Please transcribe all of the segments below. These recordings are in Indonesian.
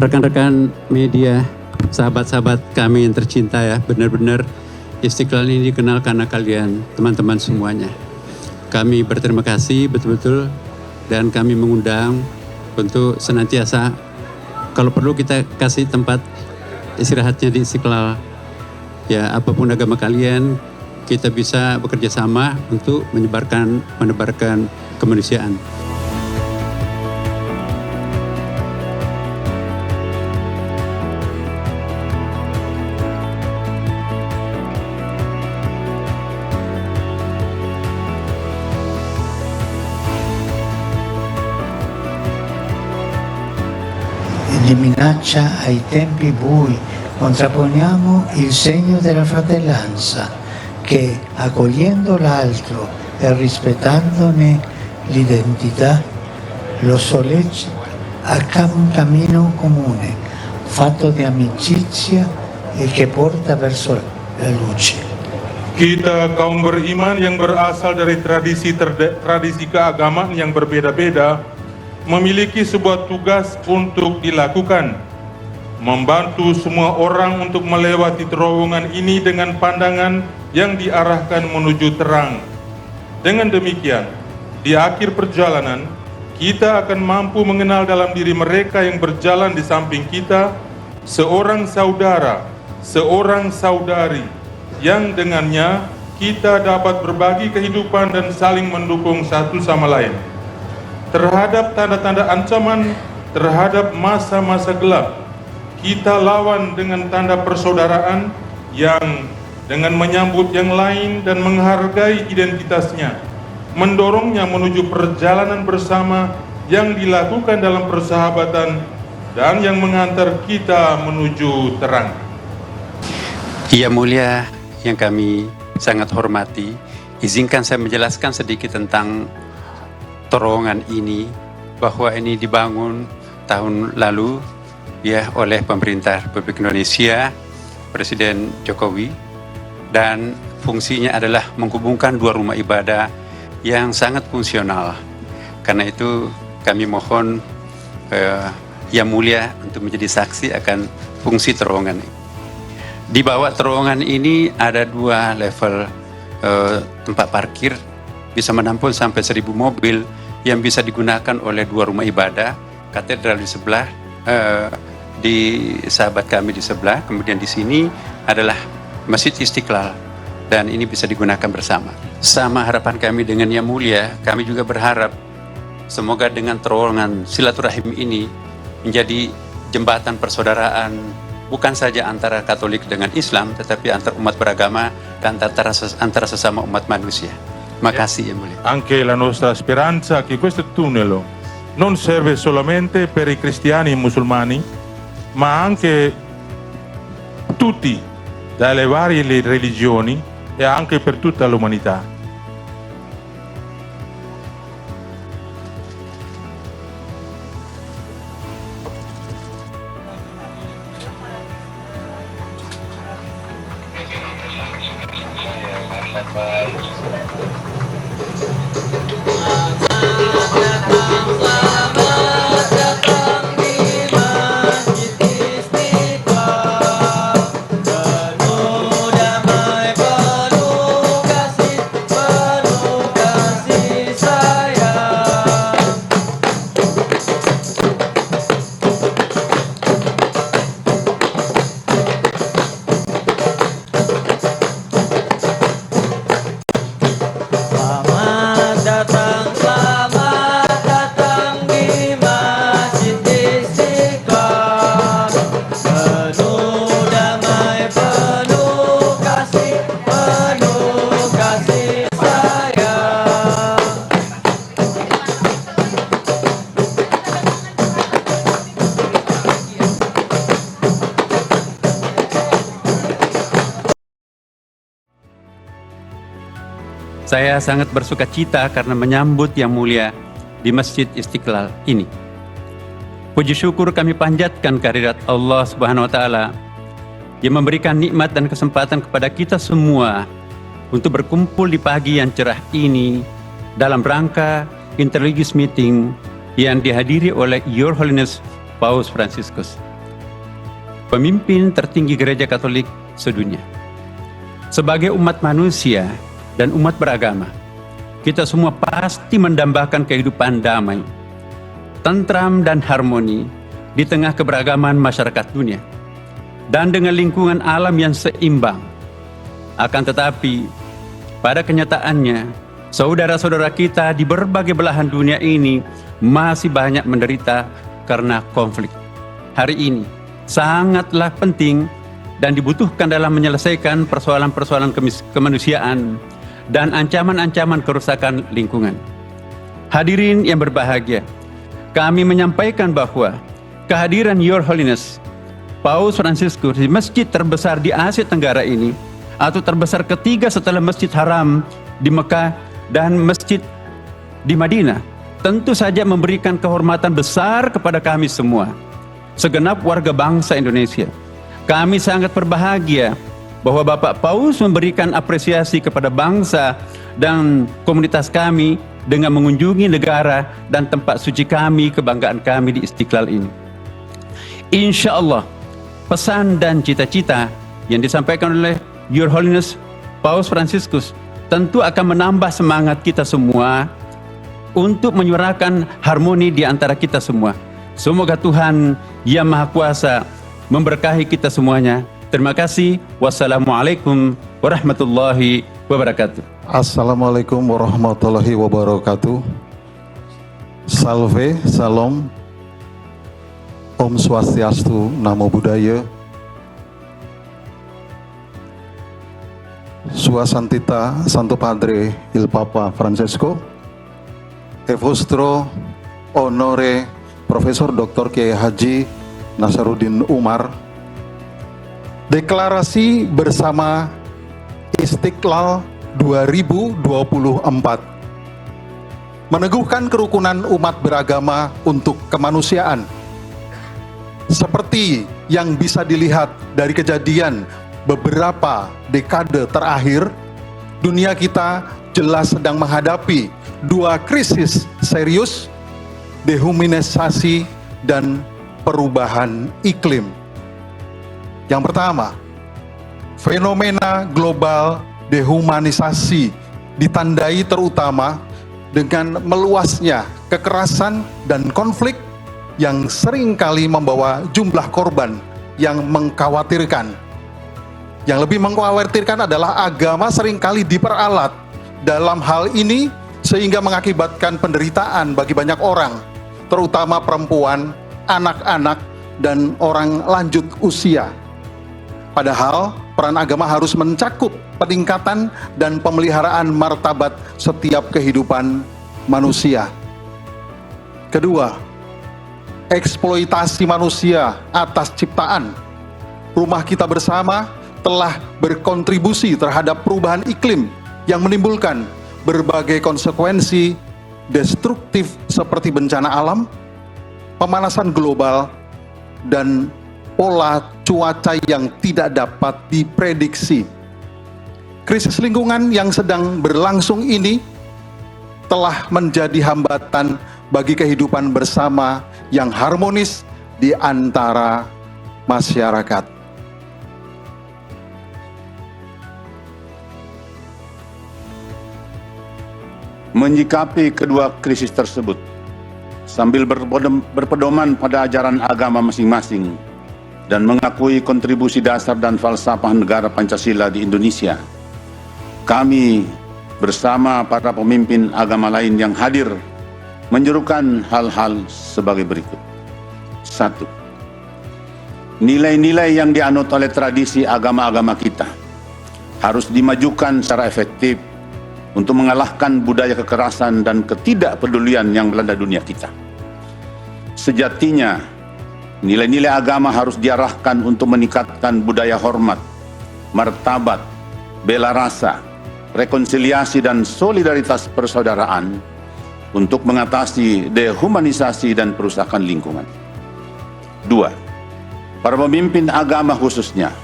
Rekan-rekan media, sahabat-sahabat kami yang tercinta ya, benar-benar Istiqlal ini dikenal karena kalian, teman-teman semuanya. Kami berterima kasih betul-betul dan kami mengundang untuk senantiasa kalau perlu kita kasih tempat istirahatnya di Istiqlal. Ya, apapun agama kalian, kita bisa bekerja sama untuk menebarkan kemanusiaan. Di minaccia ai tempi bui contrapponiamo il segno della fratellanza che, accogliendo l'altro e rispettandone l'identità, lo sollecita a un cammino comune, fatto di amicizia e che porta verso la luce. Kita kaum beriman yang berasal dari tradisi keagamaan yang berbeda-beda memiliki sebuah tugas untuk dilakukan, membantu semua orang untuk melewati terowongan ini dengan pandangan yang diarahkan menuju terang. Dengan demikian, di akhir perjalanan, kita akan mampu mengenal dalam diri mereka yang berjalan di samping kita, seorang saudara, seorang saudari, yang dengannya kita dapat berbagi kehidupan dan saling mendukung satu sama lain. Terhadap tanda-tanda ancaman, terhadap masa-masa gelap, kita lawan dengan tanda persaudaraan yang dengan menyambut yang lain dan menghargai identitasnya, mendorongnya menuju perjalanan bersama yang dilakukan dalam persahabatan dan yang mengantar kita menuju terang. Yang mulia yang kami sangat hormati, izinkan saya menjelaskan sedikit tentang terowongan ini, bahwa ini dibangun tahun lalu ya oleh pemerintah Republik Indonesia, Presiden Jokowi, dan fungsinya adalah menghubungkan dua rumah ibadah yang sangat fungsional. Karena itu kami mohon Yang Mulia untuk menjadi saksi akan fungsi terowongan ini. Di bawah terowongan ini ada dua level tempat parkir, bisa menampung sampai 1.000 mobil yang bisa digunakan oleh dua rumah ibadah, katedral di sebelah, di sahabat kami di sebelah, kemudian di sini adalah Masjid Istiqlal, dan ini bisa digunakan bersama. Sama harapan kami dengan Yang Mulia, kami juga berharap semoga dengan terowongan silaturahim ini menjadi jembatan persaudaraan, bukan saja antara Katolik dengan Islam, tetapi antar umat beragama dan antara sesama umat manusia. Makasih Yang Mulia. Anche la nostra speranza che questo tunnel non serve solamente per i cristiani e i musulmani, ma anche tutti, dalle varie religioni e anche per tutta l'umanità. Saya sangat bersuka cita karena menyambut Yang Mulia di Masjid Istiqlal ini. Puji syukur kami panjatkan kehadirat Allah Subhanahu wa Ta'ala yang memberikan nikmat dan kesempatan kepada kita semua untuk berkumpul di pagi yang cerah ini dalam rangka interreligious meeting yang dihadiri oleh Your Holiness Paus Fransiskus, pemimpin tertinggi Gereja Katolik sedunia. Sebagai umat manusia dan umat beragama, kita semua pasti mendambakan kehidupan damai, tentram dan harmoni di tengah keberagaman masyarakat dunia dan dengan lingkungan alam yang seimbang. Akan tetapi, pada kenyataannya, saudara-saudara kita di berbagai belahan dunia ini masih banyak menderita karena konflik. Hari ini sangatlah penting dan dibutuhkan dalam menyelesaikan persoalan-persoalan kemanusiaan dan ancaman-ancaman kerusakan lingkungan. Hadirin yang berbahagia, kami menyampaikan bahwa kehadiran Your Holiness Paus Fransiskus di masjid terbesar di Asia Tenggara ini, atau terbesar ketiga setelah Masjid Haram di Mekah dan masjid di Madinah, tentu saja memberikan kehormatan besar kepada kami semua, segenap warga bangsa Indonesia. Kami sangat berbahagia bahwa Bapak Paus memberikan apresiasi kepada bangsa dan komunitas kami dengan mengunjungi negara dan tempat suci kami, kebanggaan kami di Istiqlal ini. Insya Allah, pesan dan cita-cita yang disampaikan oleh Your Holiness Paus Fransiskus tentu akan menambah semangat kita semua untuk menyuarakan harmoni di antara kita semua. Semoga Tuhan Yang Maha Kuasa memberkahi kita semuanya. Terima kasih. Wassalamualaikum warahmatullahi wabarakatuh. Assalamualaikum warahmatullahi wabarakatuh. Salve, salam, Om Swastiastu, Namo Buddhaya. Sua Santita Santo Padre il Papa Francesco, e vostro onore Profesor Dr. Kiai Haji Nasaruddin Umar, deklarasi bersama Istiqlal 2024 meneguhkan kerukunan umat beragama untuk kemanusiaan. Seperti yang bisa dilihat dari kejadian beberapa dekade terakhir, dunia kita jelas sedang menghadapi dua krisis serius, dehumanisasi dan perubahan iklim. Yang pertama, fenomena global dehumanisasi ditandai terutama dengan meluasnya kekerasan dan konflik yang seringkali membawa jumlah korban yang mengkhawatirkan. Yang lebih mengkhawatirkan adalah agama seringkali diperalat dalam hal ini sehingga mengakibatkan penderitaan bagi banyak orang, terutama perempuan, anak-anak, dan orang lanjut usia. Padahal peran agama harus mencakup peningkatan dan pemeliharaan martabat setiap kehidupan manusia. Kedua, eksploitasi manusia atas ciptaan. Rumah kita bersama telah berkontribusi terhadap perubahan iklim yang menimbulkan berbagai konsekuensi destruktif seperti bencana alam, pemanasan global, dan pola cuaca yang tidak dapat diprediksi. Krisis lingkungan yang sedang berlangsung ini telah menjadi hambatan bagi kehidupan bersama yang harmonis di antara masyarakat. Menyikapi kedua krisis tersebut sambil berpedoman pada ajaran agama masing-masing dan mengakui kontribusi dasar dan falsafah negara Pancasila di Indonesia, kami bersama para pemimpin agama lain yang hadir menyerukan hal-hal sebagai berikut. 1. Nilai-nilai yang dianut oleh tradisi agama-agama kita harus dimajukan secara efektif untuk mengalahkan budaya kekerasan dan ketidakpedulian yang melanda dunia kita. Sejatinya, nilai-nilai agama harus diarahkan untuk meningkatkan budaya hormat, martabat, bela rasa, rekonsiliasi dan solidaritas persaudaraan untuk mengatasi dehumanisasi dan perusakan lingkungan. 2. Para pemimpin agama khususnya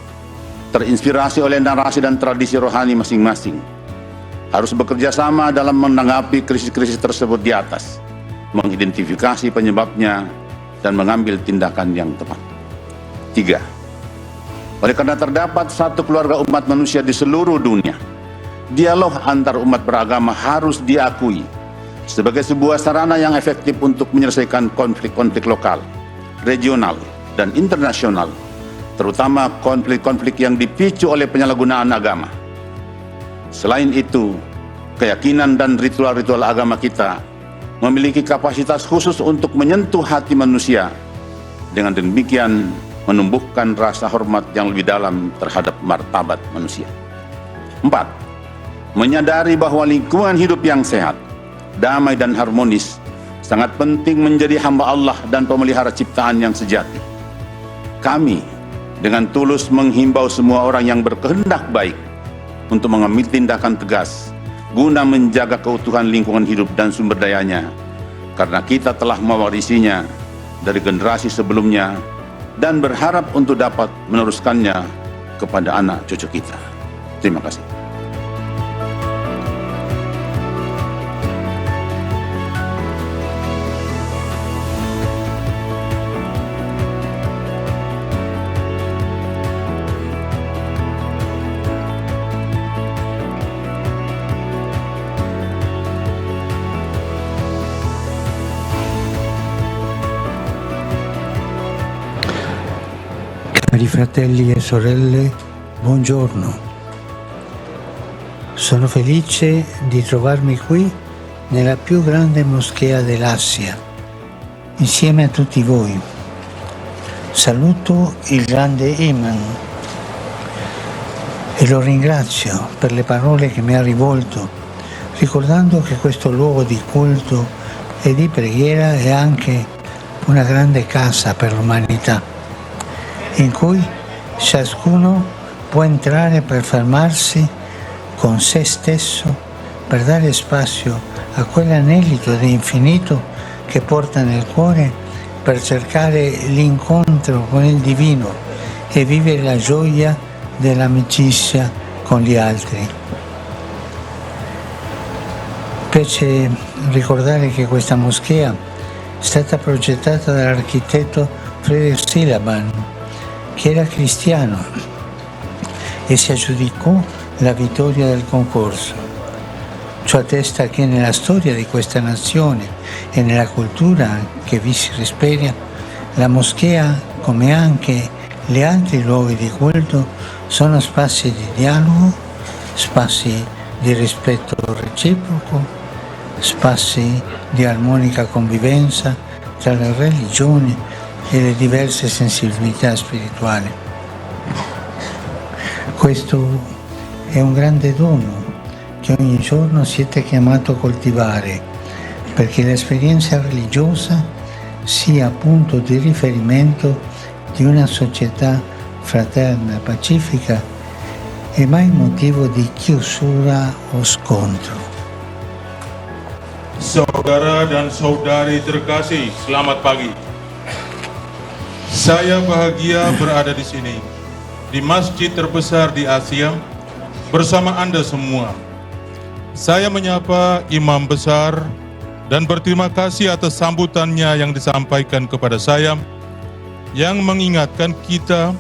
terinspirasi oleh narasi dan tradisi rohani masing-masing harus bekerja sama dalam menanggapi krisis-krisis tersebut di atas, mengidentifikasi penyebabnya, dan mengambil tindakan yang tepat. 3. Oleh karena terdapat satu keluarga umat manusia di seluruh dunia, dialog antar umat beragama harus diakui sebagai sebuah sarana yang efektif untuk menyelesaikan konflik-konflik lokal, regional, dan internasional, terutama konflik-konflik yang dipicu oleh penyalahgunaan agama. Selain itu, keyakinan dan ritual-ritual agama kita memiliki kapasitas khusus untuk menyentuh hati manusia, dengan demikian menumbuhkan rasa hormat yang lebih dalam terhadap martabat manusia. 4. Menyadari bahwa lingkungan hidup yang sehat, damai dan harmonis sangat penting menjadi hamba Allah dan pemelihara ciptaan yang sejati. Kami dengan tulus menghimbau semua orang yang berkehendak baik untuk mengambil tindakan tegas guna menjaga keutuhan lingkungan hidup dan sumber dayanya, karena kita telah mewarisinya dari generasi sebelumnya dan berharap untuk dapat meneruskannya kepada anak cucu kita. Terima kasih. Cari fratelli e sorelle, buongiorno. Sono felice di trovarmi qui nella più grande moschea dell'Asia, insieme a tutti voi. Saluto il grande Imam e lo ringrazio per le parole che mi ha rivolto, ricordando che questo luogo di culto e di preghiera è anche una grande casa per l'umanità, in cui ciascuno può entrare per fermarsi con se stesso, per dare spazio a quell'anelito di infinito che porta nel cuore, per cercare l'incontro con il divino e vivere la gioia dell'amicizia con gli altri. Piace ricordare che questa moschea è stata progettata dall'architetto Friedrich Silaban, che era cristiano e si aggiudicò la vittoria del concorso. Ciò attesta che nella storia di questa nazione e nella cultura che vi si respira, la moschea, come anche gli altri luoghi di culto, sono spazi di dialogo, spazi di rispetto reciproco, spazi di armonica convivenza tra le religioni e le diverse sensibilità spirituali. Questo è un grande dono che ogni giorno siete chiamato a coltivare, perché l'esperienza religiosa sia punto di riferimento di una società fraterna, pacifica e mai motivo di chiusura o scontro. Saudara dan saudari terkasih, selamat pagi. Saya bahagia berada di sini, di masjid terbesar di Asia, bersama Anda semua. Saya menyapa imam besar dan berterima kasih atas sambutannya yang disampaikan kepada saya, yang mengingatkan kita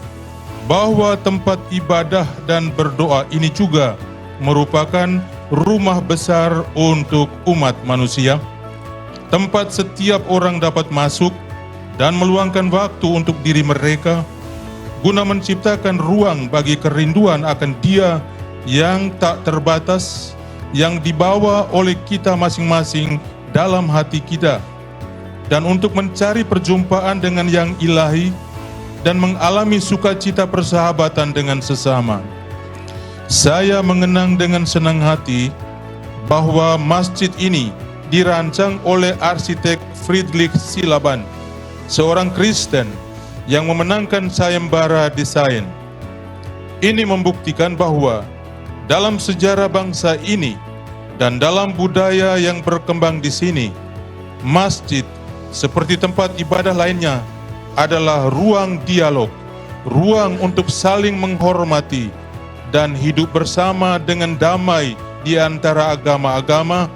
bahwa tempat ibadah dan berdoa ini juga merupakan rumah besar untuk umat manusia, tempat setiap orang dapat masuk dan meluangkan waktu untuk diri mereka, guna menciptakan ruang bagi kerinduan akan Dia yang tak terbatas, yang dibawa oleh kita masing-masing dalam hati kita, dan untuk mencari perjumpaan dengan yang ilahi dan mengalami sukacita persahabatan dengan sesama. Saya mengenang dengan senang hati bahwa masjid ini dirancang oleh arsitek Friedrich Silaban, seorang Kristen yang memenangkan sayembara desain. Ini membuktikan bahwa dalam sejarah bangsa ini dan dalam budaya yang berkembang di sini, masjid seperti tempat ibadah lainnya adalah ruang dialog, ruang untuk saling menghormati dan hidup bersama dengan damai di antara agama-agama,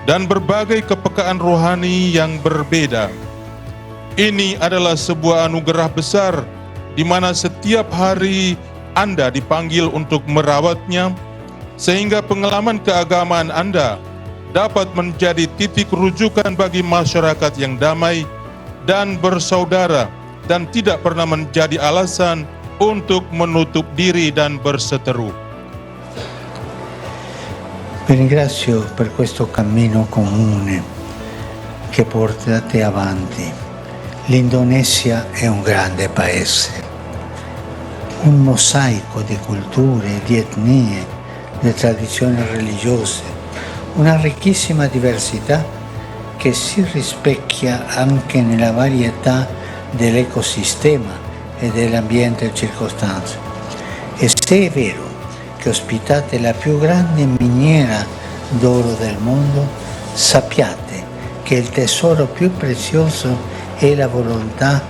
dan berbagai kepekaan rohani yang berbeda. Ini adalah sebuah anugerah besar di mana setiap hari Anda dipanggil untuk merawatnya, sehingga pengalaman keagamaan Anda dapat menjadi titik rujukan bagi masyarakat yang damai dan bersaudara, dan tidak pernah menjadi alasan untuk menutup diri dan berseteru. Vi ringrazio per questo cammino comune che portate avanti. L'Indonesia è un grande paese, un mosaico di culture, di etnie, di tradizioni religiose, una ricchissima diversità che si rispecchia anche nella varietà dell'ecosistema e dell'ambiente circostante. E se è vero che ospitate la più grande miniera d'oro del mondo, sappiate che il tesoro più prezioso è la volontà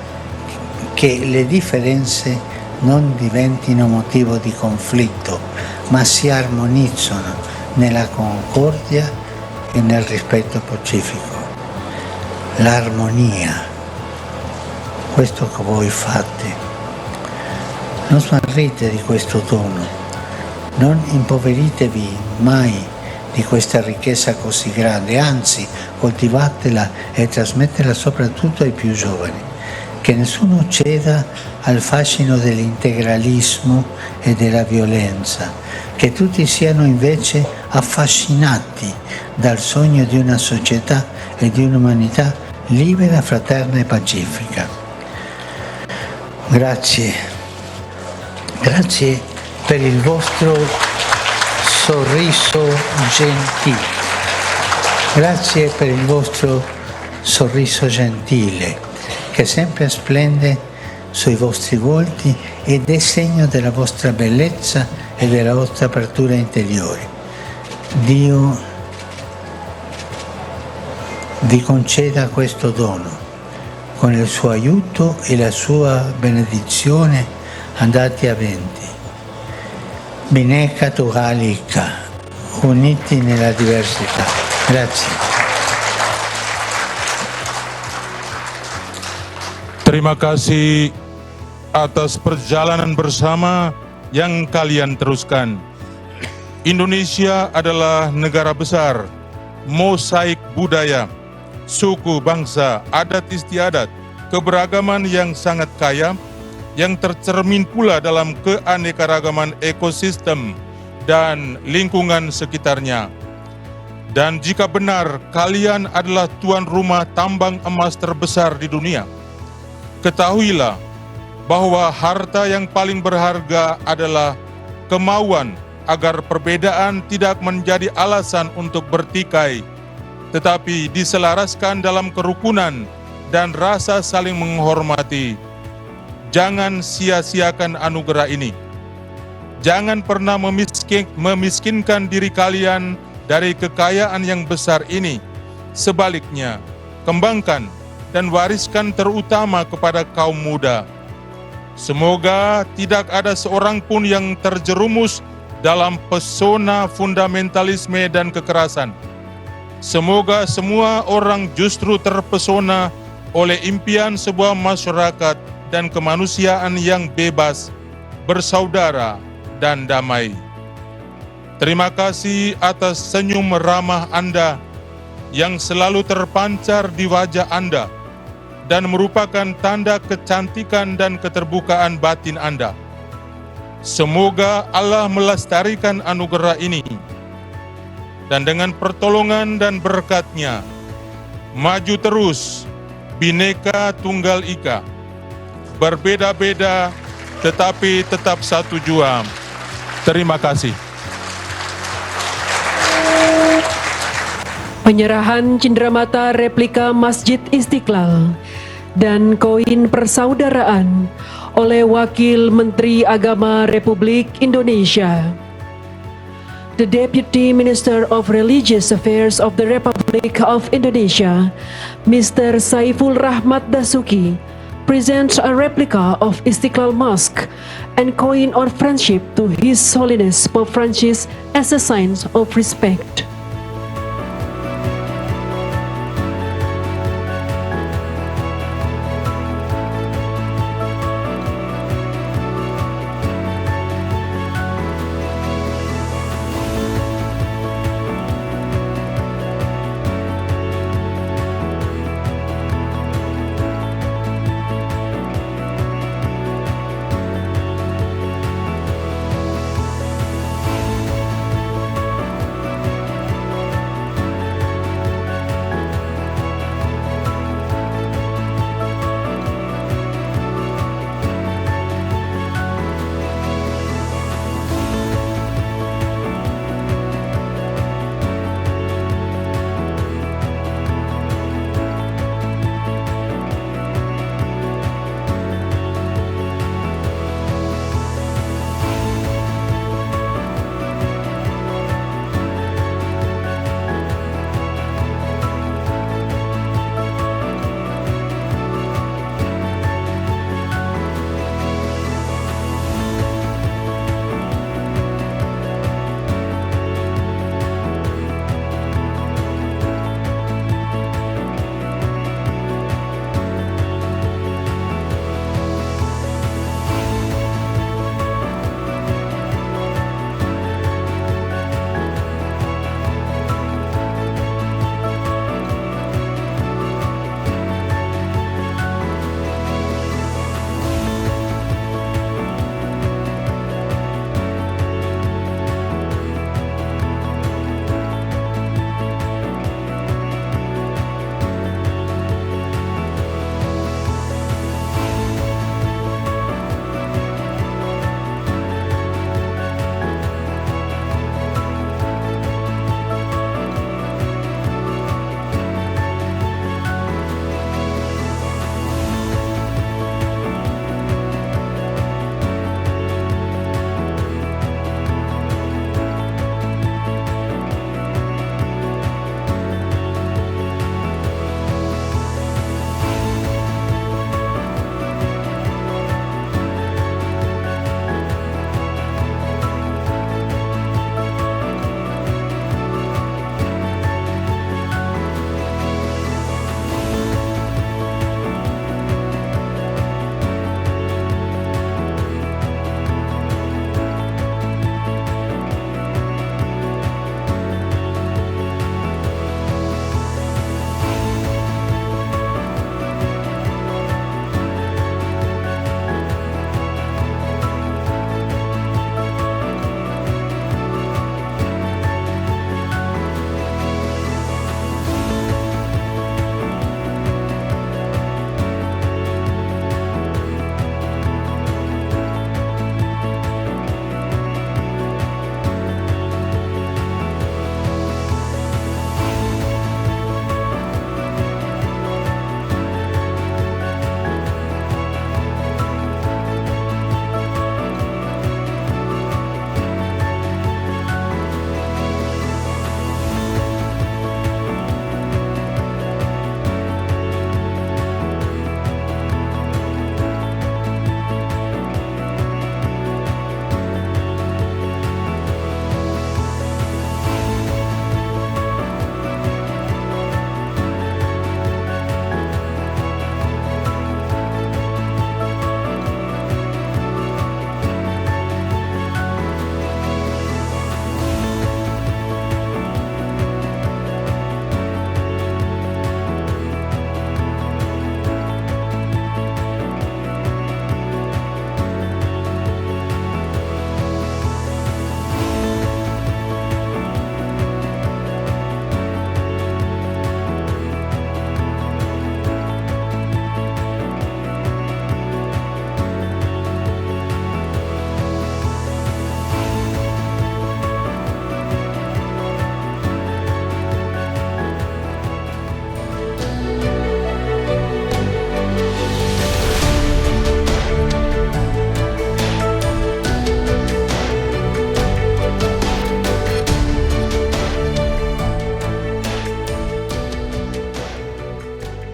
che le differenze non diventino motivo di conflitto, ma si armonizzano nella concordia e nel rispetto pacifico. L'armonia, questo che voi fate. Non smarrite di questo dono, non impoveritevi mai di questa ricchezza così grande, anzi coltivatela e trasmettetela soprattutto ai più giovani. Che nessuno ceda al fascino dell'integralismo e della violenza, che tutti siano invece affascinati dal sogno di una società e di un'umanità libera, fraterna e pacifica. Grazie, grazie per il vostro sorriso gentile, grazie per il vostro sorriso gentile che sempre splende sui vostri volti ed è segno della vostra bellezza e della vostra apertura interiore. Dio vi conceda questo dono. Con il suo aiuto e la sua benedizione andate avanti. Bhinneka Tunggal Ika, uniti nella diversità. Grazie. Terima kasih atas perjalanan bersama yang kalian teruskan. Indonesia adalah negara besar, mosaik budaya, suku, bangsa, adat istiadat, keberagaman yang sangat kaya, yang tercermin pula dalam keanekaragaman ekosistem dan lingkungan sekitarnya. Dan jika benar kalian adalah tuan rumah tambang emas terbesar di dunia, ketahuilah bahwa harta yang paling berharga adalah kemauan agar perbedaan tidak menjadi alasan untuk bertikai, tetapi diselaraskan dalam kerukunan dan rasa saling menghormati. Jangan sia-siakan anugerah ini. Jangan pernah memiskinkan diri kalian dari kekayaan yang besar ini. Sebaliknya, kembangkan dan wariskan terutama kepada kaum muda. Semoga tidak ada seorang pun yang terjerumus dalam pesona fundamentalisme dan kekerasan. Semoga semua orang justru terpesona oleh impian sebuah masyarakat dan kemanusiaan yang bebas, bersaudara, dan damai. Terima kasih atas senyum ramah Anda yang selalu terpancar di wajah Anda dan merupakan tanda kecantikan dan keterbukaan batin Anda. Semoga Allah melestarikan anugerah ini, dan dengan pertolongan dan berkat-Nya, maju terus Bhinneka Tunggal Ika, berbeda-beda tetapi tetap satu jua. Terima kasih. Penyerahan cenderamata replika Masjid Istiqlal dan koin persaudaraan oleh Wakil Menteri Agama Republik Indonesia. The Deputy Minister of Religious Affairs of the Republic of Indonesia, Mr. Saiful Rahmat Dasuki, presents a replica of Istiqlal Mosque and coin of friendship to His Holiness Pope Francis as a sign of respect.